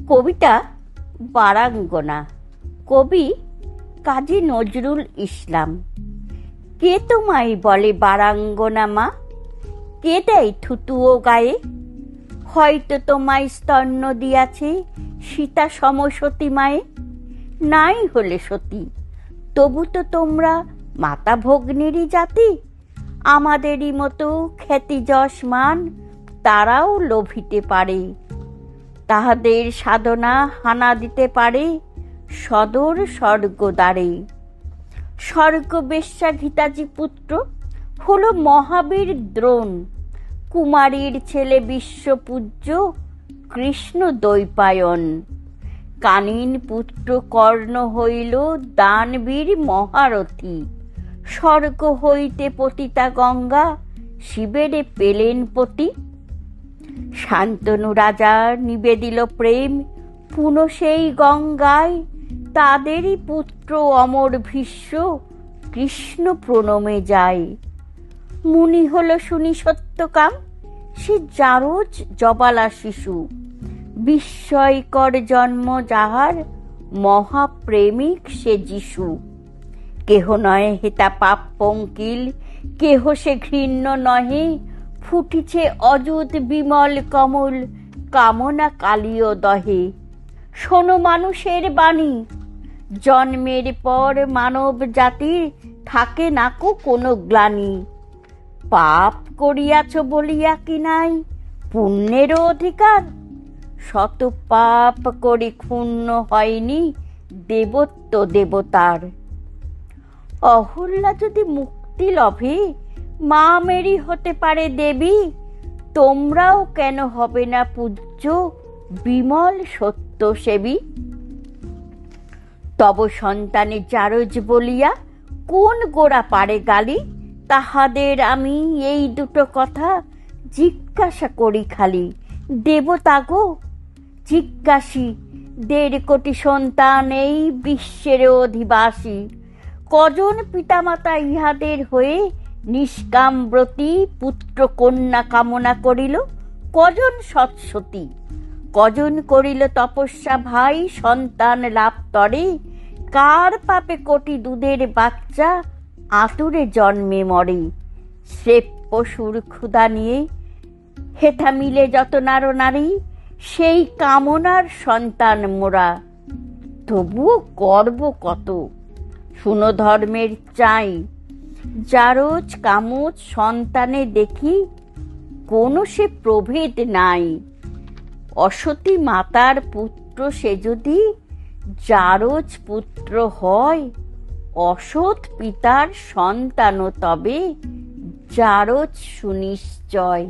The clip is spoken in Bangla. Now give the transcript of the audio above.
কবিতা বারাঙ্গনা, কবি কাজী নজরুল ইসলাম। কে তোমায় বলে বারাঙ্গনা মা, কে দেয় থুতুও গায়ে? হয়তো তোমায় স্তন্য দিয়াছে সীতা সমসতী মায়ে। নাই হলে সতী, তবু তো তোমরা মাতা ভগ্নেরই জাতি। আমাদেরই মতো খ্যাতি যশ মান তারাও লোভিতে পারে। তাহাদের সাধনা হানা দিতে পারে সদর স্বর্গদ্বারে। স্বর্গ বেশ্যা ঘিতাজি পুত্র হলো মহাবীর দ্রোণ। কুমারীর ছেলে বিশ্বপূজ্য কৃষ্ণ দ্বৈপায়ন। কানীন পুত্র কর্ণ হইল দানবীর মহারথী। স্বর্গ হইতে পতিতা গঙ্গা শিবেরে পেলেন পতি। শান্তনু রাজা নিবেদিল প্রেম পুন সেই গঙ্গায়। তাদেরই পুত্র অমর ভীষ্ম কৃষ্ণ প্রণমে যায়। মুনি হল শুনি সত্যকাম, সে জারজ জবালা শিশু। বিস্ময়কর জন্ম যাহার মহাপ্রেমিক সে যিশু। কেহ নয় হেতা পাপ পঙ্কিল, কেহ সে ঘৃণ্য নহে। ফুটিছে অযুত বিমল কমল, কামনা কালীয় দহে। শোনো মানুষের বাণী, জন্মের পর মানব জাতির থাকে নাকো কোনো গ্লানি। পাপ করিয়াছ বলিয়া কি নাই পুণ্যেরও অধিকার? শত পাপ করে ক্ষুণ্ণ হয়নি দেবত্ব দেবতার। অহল্যা যদি মুক্তি লভে মা মেরি হতে পারে দেবী। তোমরাও কেন হবে না পূজ্য বিমল সত্য সেবী? তব সন্তানে জারজ বলিয়া কোন গোড়া পারে গালি? তাহাদের আমি এই দুটো কথা জিজ্ঞাসা করি খালি। দেবতা গো জিজ্ঞাসী, 1.5 কোটি সন্তান এই বিশ্বের অধিবাসী। কজন পিতামাতা ইহাদের হয়ে নিষ্কামব্রতী পুত্র কন্যা কামনা করিল? কজন সৎসতী, কজন করিল তপস্যা ভাই সন্তান লাভ তরে? কার পাপে কোটি দুধের বাচ্চা আতুরে জন্মে মরে? স্রেফ পশুর ক্ষুধা নিয়ে হেথা মিলে যত নার নারী, সেই কামনার সন্তান মোরা। তবুও গর্ব কত, শুনো ধর্মের চাই। জারজ কামজ সন্তানে দেখি কোনো সে প্রভেদ নাই। অসতী মাতার পুত্র সে যদি জারজ পুত্র হয়, অসৎ পিতার সন্তানও তবে জারজ সুনিশ্চয়।